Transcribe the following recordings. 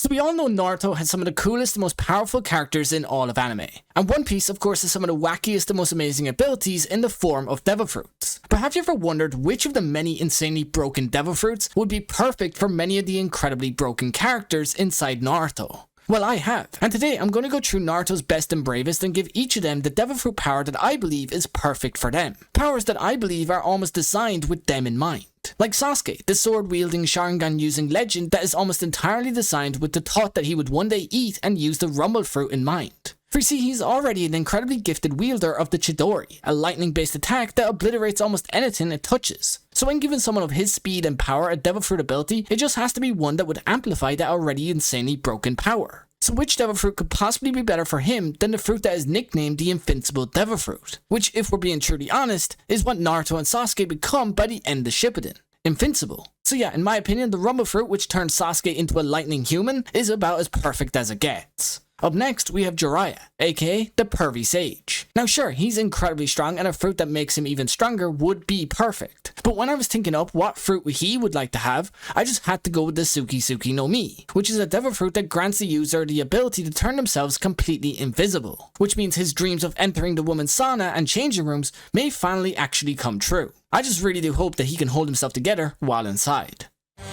So we all know Naruto has some of the coolest and most powerful characters in all of anime. And One Piece of course has some of the wackiest and most amazing abilities in the form of devil fruits. But have you ever wondered which of the many insanely broken devil fruits would be perfect for many of the incredibly broken characters inside Naruto? Well, I have, and today I'm going to go through Naruto's best and bravest and give each of them the devil fruit power that I believe is perfect for them. Powers that I believe are almost designed with them in mind. Like Sasuke, the sword-wielding, Sharingan-using legend that is almost entirely designed with the thought that he would one day eat and use the rumble fruit in mind. For you see, he's already an incredibly gifted wielder of the Chidori, a lightning-based attack that obliterates almost anything it touches. So when giving someone of his speed and power a devil fruit ability, it just has to be one that would amplify that already insanely broken power. So which devil fruit could possibly be better for him than the fruit that is nicknamed the Invincible Devil Fruit? Which, if we're being truly honest, is what Naruto and Sasuke become by the end of Shippuden. Invincible. So yeah, in my opinion, the Rumble Fruit, which turns Sasuke into a lightning human, is about as perfect as it gets. Up next, we have JIRAIYA, aka the Pervy Sage. Now sure, he's incredibly strong and a fruit that makes him even stronger would be perfect. But when I was thinking up what fruit he would like to have, I just had to go with the SASUKE no Mi, which is a devil fruit that grants the user the ability to turn themselves completely invisible, which means his dreams of entering the woman's sauna and changing rooms may finally actually come true. I just really do hope that he can hold himself together while inside.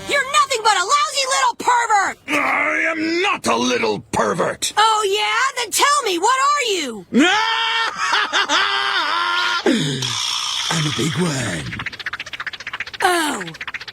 You're nothing but a lousy little pervert! I am not a little pervert! Oh yeah? Then tell me, what are you? I'm a big one. Oh,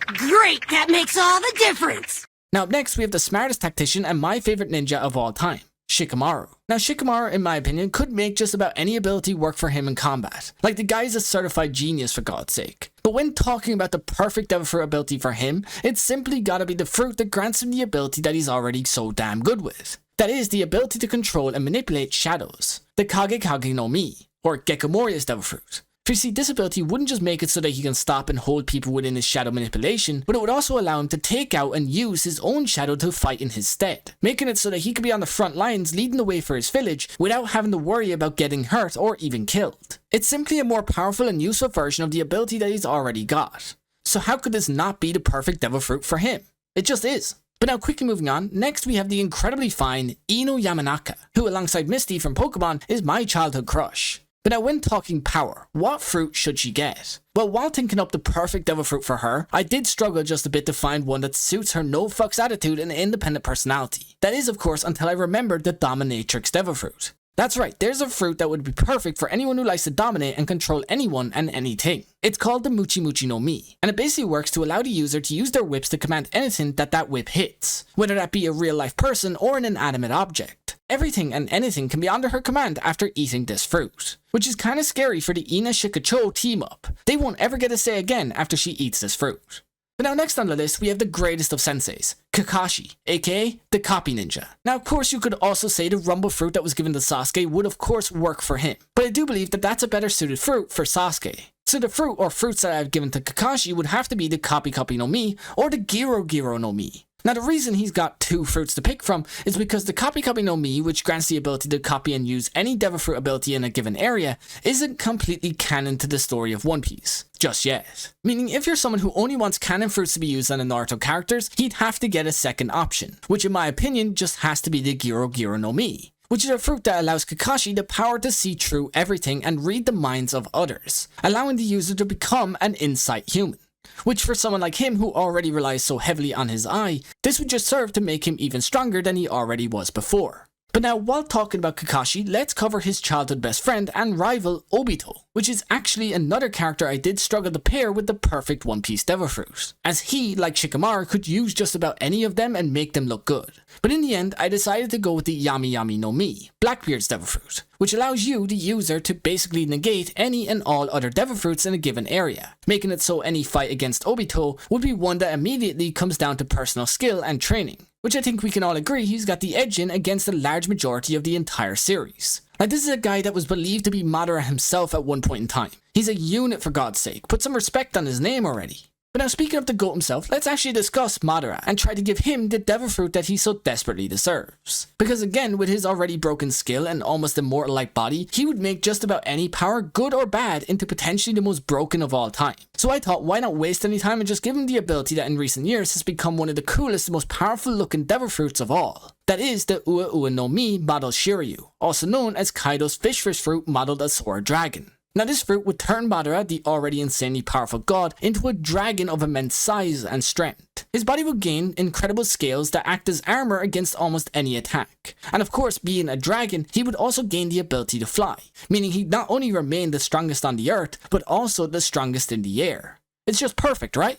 great, that makes all the difference! Now up next we have the smartest tactician and my favorite ninja of all time, Shikamaru. Now Shikamaru, in my opinion, could make just about any ability work for him in combat. Like the guy's a certified genius for God's sake. But when talking about the perfect devil fruit ability for him, it's simply gotta be the fruit that grants him the ability that he's already so damn good with. That is, the ability to control and manipulate shadows. The Kage no Mi, or Gekomori's devil fruit. For you see, this ability wouldn't just make it so that he can stop and hold people within his shadow manipulation, but it would also allow him to take out and use his own shadow to fight in his stead, making it so that he could be on the front lines leading the way for his village without having to worry about getting hurt or even killed. It's simply a more powerful and useful version of the ability that he's already got. So how could this not be the perfect devil fruit for him? It just is. But now quickly moving on, next we have the incredibly fine YAMANAKA, who alongside Misty from Pokemon is my childhood crush. But now when talking power, what fruit should she get? Well, while thinking up the perfect devil fruit for her, I did struggle just a bit to find one that suits her no fucks attitude and independent personality. That is of course until I remembered the Dominatrix devil fruit. That's right, there's a fruit that would be perfect for anyone who likes to dominate and control anyone and anything. It's called the Muchi no Mi, and it basically works to allow the user to use their whips to command anything that whip hits, whether that be a real life person or an inanimate object. Everything and anything can be under her command after eating this fruit, which is kinda scary for the Ina Shikacho team up. They won't ever get a say again after she eats this fruit. But now next on the list we have the greatest of senseis, KAKASHI, aka the Copy Ninja. Now of course you could also say the rumble fruit that was given to Sasuke would of course work for him, but I do believe that that's a better suited fruit for Sasuke. So the fruit or fruits that I've given to Kakashi would have to be the Copy no Mi or the Giro no Mi. Now the reason he's got two fruits to pick from is because the Copy no Mi, which grants the ability to copy and use any devil fruit ability in a given area, isn't completely canon to the story of One Piece. Just yet. Meaning if you're someone who only wants canon fruits to be used on the Naruto characters, he'd have to get a second option, which in my opinion just has to be the Giro no Mi, which is a fruit that allows Kakashi the power to see through everything and read the minds of others, allowing the user to become an insight human. Which for someone like him who already relies so heavily on his eye, this would just serve to make him even stronger than he already was before. But now while talking about Kakashi, let's cover his childhood best friend and rival OBITO, which is actually another character I did struggle to pair with the perfect One Piece devil fruit, as he, like Shikamaru, could use just about any of them and make them look good. But in the end, I decided to go with the Yami no Mi, Blackbeard's devil fruit, which allows you, the user, to basically negate any and all other devil fruits in a given area, making it so any fight against OBITO would be one that immediately comes down to personal skill and training, which I think we can all agree he's got the edge in against the large majority of the entire series. Like this is a guy that was believed to be Madara himself at one point in time. He's a unit for God's sake, put some respect on his name already. But now speaking of the GOAT himself, let's actually discuss Madara and try to give him the devil fruit that he so desperately deserves. Because again, with his already broken skill and almost immortal-like body, he would make just about any power, good or bad, into potentially the most broken of all time. So I thought, why not waste any time and just give him the ability that in recent years has become one of the coolest and most powerful looking devil fruits of all. That is the Ua Ua no Mi modeled Shiryu, also known as Kaido's fish fruit modeled as Sora Dragon. Now this fruit would turn Madara, the already insanely powerful god, into a dragon of immense size and strength. His body would gain incredible scales that act as armor against almost any attack. And of course, being a dragon, he would also gain the ability to fly, meaning he'd not only remain the strongest on the earth, but also the strongest in the air. It's just perfect, right?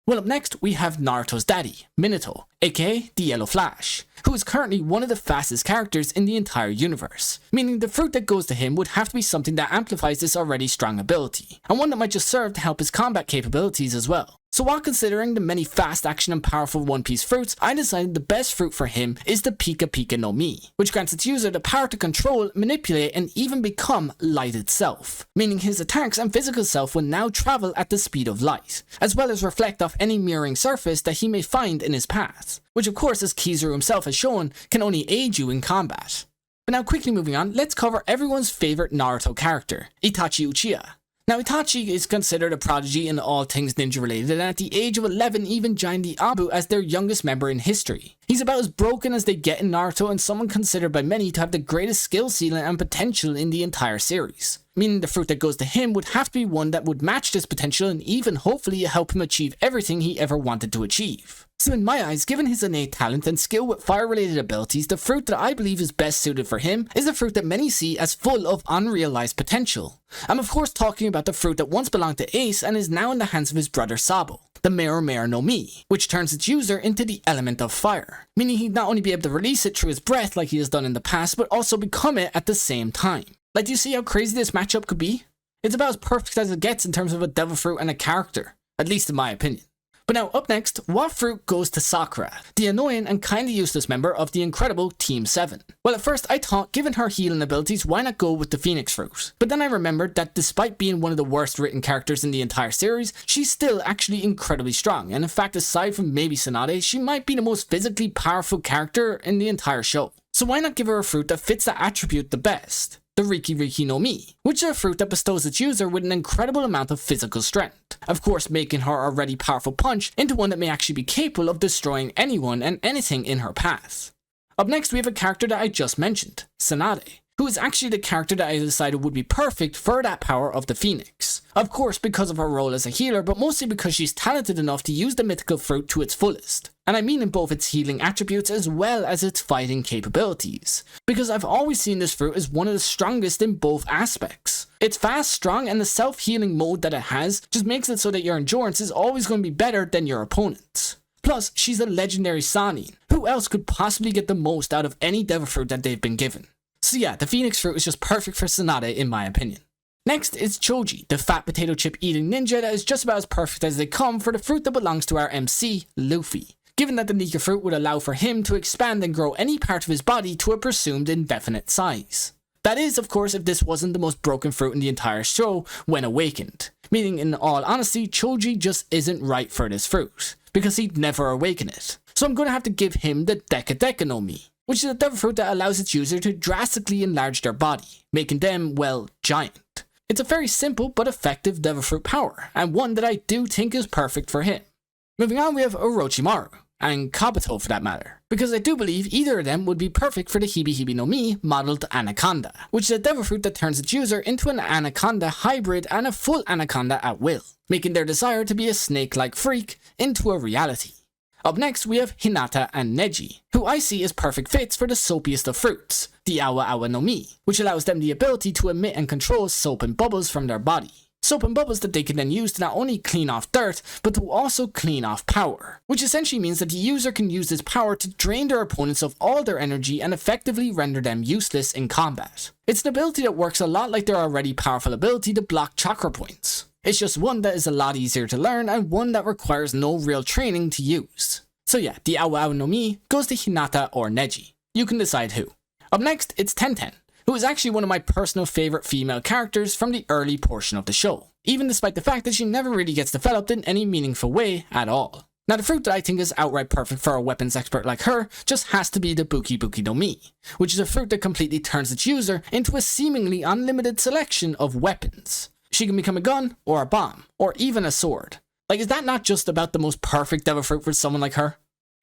Well, up next, we have Naruto's daddy, Minato, aka the Yellow Flash, who is currently one of the fastest characters in the entire universe, meaning the fruit that goes to him would have to be something that amplifies this already strong ability, and one that might just serve to help his combat capabilities as well. So while considering the many fast action and powerful One Piece fruits, I decided the best fruit for him is the Pika Pika no Mi, which grants its user the power to control, manipulate, and even become light itself, meaning his attacks and physical self will now travel at the speed of light, as well as reflect off any mirroring surface that he may find in his path, which of course, as Kizaru himself has shown, can only aid you in combat. But now quickly moving on, let's cover everyone's favorite Naruto character, Itachi Uchiha. Now Itachi is considered a prodigy in all things ninja related, and at the age of 11 even joined the Abu as their youngest member in history. He's about as broken as they get in Naruto and someone considered by many to have the greatest skill ceiling and potential in the entire series. Meaning the fruit that goes to him would have to be one that would match this potential and even hopefully help him achieve everything he ever wanted to achieve. So in my eyes, given his innate talent and skill with fire-related abilities, the fruit that I believe is best suited for him is the fruit that many see as full of unrealized potential. I'm of course talking about the fruit that once belonged to Ace and is now in the hands of his brother Sabo, the Mero Mero no Mi, which turns its user into the element of fire, meaning he'd not only be able to release it through his breath like he has done in the past, but also become it at the same time. Like, do you see how crazy this matchup could be? It's about as perfect as it gets in terms of a devil fruit and a character, at least in my opinion. But now up next, what fruit goes to Sakura, the annoying and kinda useless member of the incredible Team 7? Well, at first I thought, given her healing abilities, why not go with the Phoenix fruit? But then I remembered that despite being one of the worst written characters in the entire series, she's still actually incredibly strong, and in fact aside from maybe Tsunade, she might be the most physically powerful character in the entire show. So why not give her a fruit that fits that attribute the best? The Riki Riki no Mi, which is a fruit that bestows its user with an incredible amount of physical strength, of course making her already powerful punch into one that may actually be capable of destroying anyone and anything in her path. Up next we have a character that I just mentioned, Tsunade, who is actually the character that I decided would be perfect for that power of the Phoenix. Of course because of her role as a healer, but mostly because she's talented enough to use the mythical fruit to its fullest. And I mean in both its healing attributes as well as its fighting capabilities. Because I've always seen this fruit as one of the strongest in both aspects. It's fast, strong, and the self-healing mode that it has just makes it so that your endurance is always going to be better than your opponent's. Plus, she's a legendary Sannin. Who else could possibly get the most out of any devil fruit that they've been given? So yeah, the Phoenix fruit is just perfect for Tsunade in my opinion. Next is Choji, the fat potato chip eating ninja that is just about as perfect as they come for the fruit that belongs to our MC, Luffy. Given that the Nika fruit would allow for him to expand and grow any part of his body to a presumed indefinite size. That is, of course, if this wasn't the most broken fruit in the entire show when awakened. Meaning, in all honesty, Choji just isn't right for this fruit, because he'd never awaken it. So I'm gonna have to give him the Deka Deka no Mi, which is a devil fruit that allows its user to drastically enlarge their body, making them, well, giant. It's a very simple but effective devil fruit power, and one that I do think is perfect for him. Moving on, we have Orochimaru, and KABUTO for that matter, because I do believe either of them would be perfect for the Hibi Hibi no Mi modeled Anaconda, which is a devil fruit that turns its user into an Anaconda hybrid and a full Anaconda at will, making their desire to be a snake-like freak into a reality. Up next, we have Hinata and Neji, who I see as perfect fits for the soapiest of fruits, the Awa Awa no Mi, which allows them the ability to emit and control soap and bubbles from their body. Soap and bubbles that they can then use to not only clean off dirt, but to also clean off power, which essentially means that the user can use this power to drain their opponents of all their energy and effectively render them useless in combat. It's an ability that works a lot like their already powerful ability to block chakra points. It's just one that is a lot easier to learn and one that requires no real training to use. So yeah, the Awa Awa no Mi goes to Hinata or Neji. You can decide who. Up next, it's TENTEN, who is actually one of my personal favorite female characters from the early portion of the show. even despite the fact that she never really gets developed in any meaningful way at all. Now the fruit that I think is outright perfect for a weapons expert like her just has to be the Buki Buki no Mi, which is a fruit that completely turns its user into a seemingly unlimited selection of weapons. She can become a gun, or a bomb, or even a sword. Like, is that not just about the most perfect devil fruit for someone like her?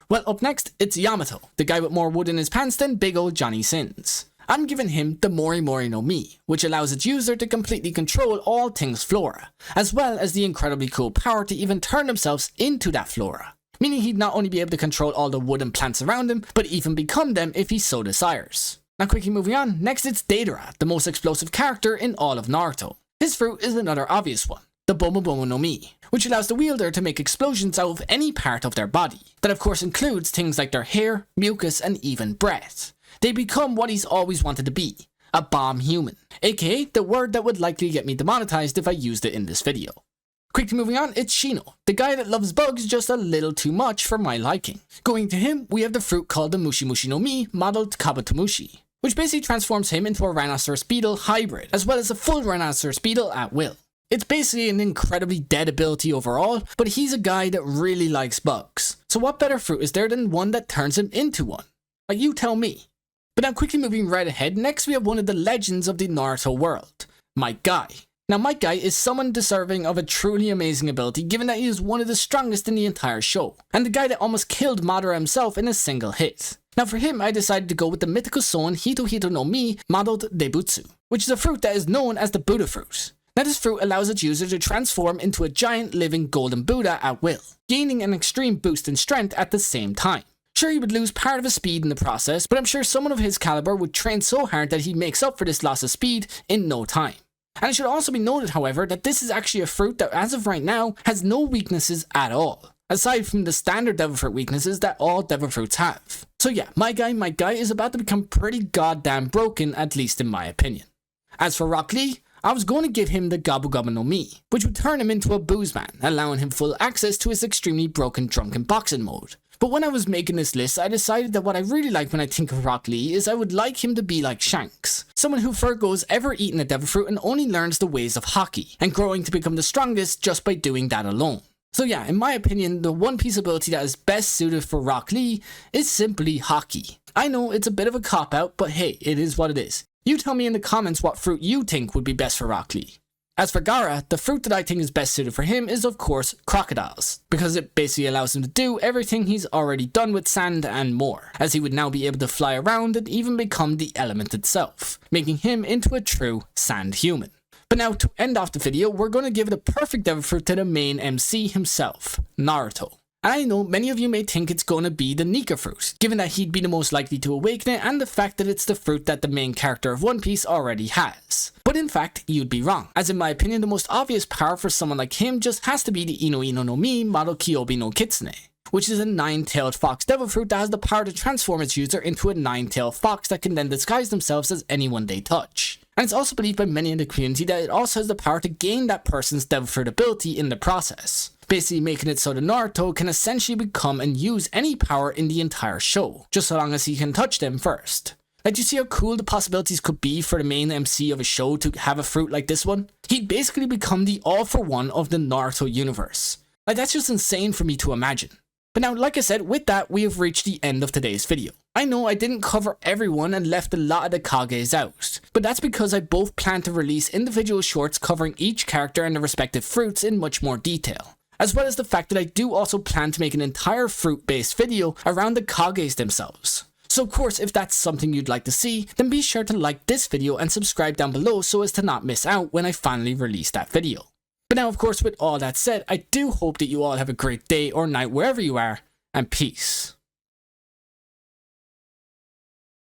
Well, up next, it's Yamato, the guy with more wood in his pants than big old Johnny Sins. I'm giving him the Mori Mori no Mi, which allows its user to completely control all things flora, as well as the incredibly cool power to even turn themselves into that flora. Meaning he'd not only be able to control all the wood and plants around him, but even become them if he so desires. Now quickly moving on, next it's DEIDARA, the most explosive character in all of Naruto. His fruit is another obvious one, the Bomo Bomo no Mi, which allows the wielder to make explosions out of any part of their body. That of course includes things like their hair, mucus, and even breath. They become what he's always wanted to be, a bomb human, aka the word that would likely get me demonetized if I used it in this video. Quickly moving on, it's Shino, the guy that loves bugs just a little too much for my liking. Going to him, we have the fruit called the Mushi Mushi no Mi, modeled KABUTO Mushi, which basically transforms him into a rhinoceros beetle hybrid, as well as a full rhinoceros beetle at will. It's basically an incredibly dead ability overall, but he's a guy that really likes bugs. So what better fruit is there than one that turns him into one? Like, you tell me. But now quickly moving right ahead, next we have one of the legends of the Naruto world, Might Guy. Now Might Guy is someone deserving of a truly amazing ability given that he is one of the strongest in the entire show, and the guy that almost killed Madara himself in a single hit. Now for him I decided to go with the mythical Soen Hito Hito no Mi modeled Debutsu, which is a fruit that is known as the Buddha fruit. Now this fruit allows its user to transform into a giant living golden Buddha at will, gaining an extreme boost in strength at the same time. Sure, he would lose part of his speed in the process, but I'm sure someone of his caliber would train so hard that he makes up for this loss of speed in no time. And it should also be noted, however, that this is actually a fruit that as of right now has no weaknesses at all, aside from the standard devil fruit weaknesses that all devil fruits have. So yeah, Might Guy is about to become pretty goddamn broken, at least in my opinion. As for Rock Lee, I was going to give him the Gabu Gabu no Mi, which would turn him into a booze man, allowing him full access to his extremely broken drunken boxing mode. But when I was making this list, I decided that what I really like when I think of Rock Lee is I would like him to be like Shanks, someone who forgoes ever eating a devil fruit and only learns the ways of hockey, and growing to become the strongest just by doing that alone. So yeah, in my opinion, the One Piece ability that is best suited for Rock Lee is simply hockey. I know it's a bit of a cop-out, but hey, it is what it is. You tell me in the comments what fruit you think would be best for Rock Lee. As for Gaara, the fruit that I think is best suited for him is of course crocodiles, because it basically allows him to do everything he's already done with sand and more, as he would now be able to fly around and even become the element itself, making him into a true sand human. But now to end off the video, we're going to give the perfect devil fruit to the main MC himself, Naruto. And I know many of you may think it's going to be the Nika fruit, given that he'd be the most likely to awaken it and the fact that it's the fruit that the main character of One Piece already has. But in fact, you'd be wrong, as in my opinion the most obvious power for someone like him just has to be the Ino Ino no Mi model Kyobi no Kitsune, which is a 9-tailed fox devil fruit that has the power to transform its user into a 9-tailed fox that can then disguise themselves as anyone they touch. And it's also believed by many in the community that it also has the power to gain that person's devil fruit ability in the process, basically making it so that Naruto can essentially become and use any power in the entire show, just so long as he can touch them first. Like, do you see how cool the possibilities could be for the main MC of a show to have a fruit like this one? He'd basically become the all-for-one of the Naruto universe. Like, that's just insane for me to imagine. But now, like I said, with that, we have reached the end of today's video. I know I didn't cover everyone and left a lot of the Kages out, but that's because I both plan to release individual shorts covering each character and their respective fruits in much more detail, as well as the fact that I do also plan to make an entire fruit-based video around the Kages themselves. So of course, if that's something you'd like to see, then be sure to like this video and subscribe down below so as to not miss out when I finally release that video. But now of course, with all that said, I do hope that you all have a great day or night wherever you are, and peace.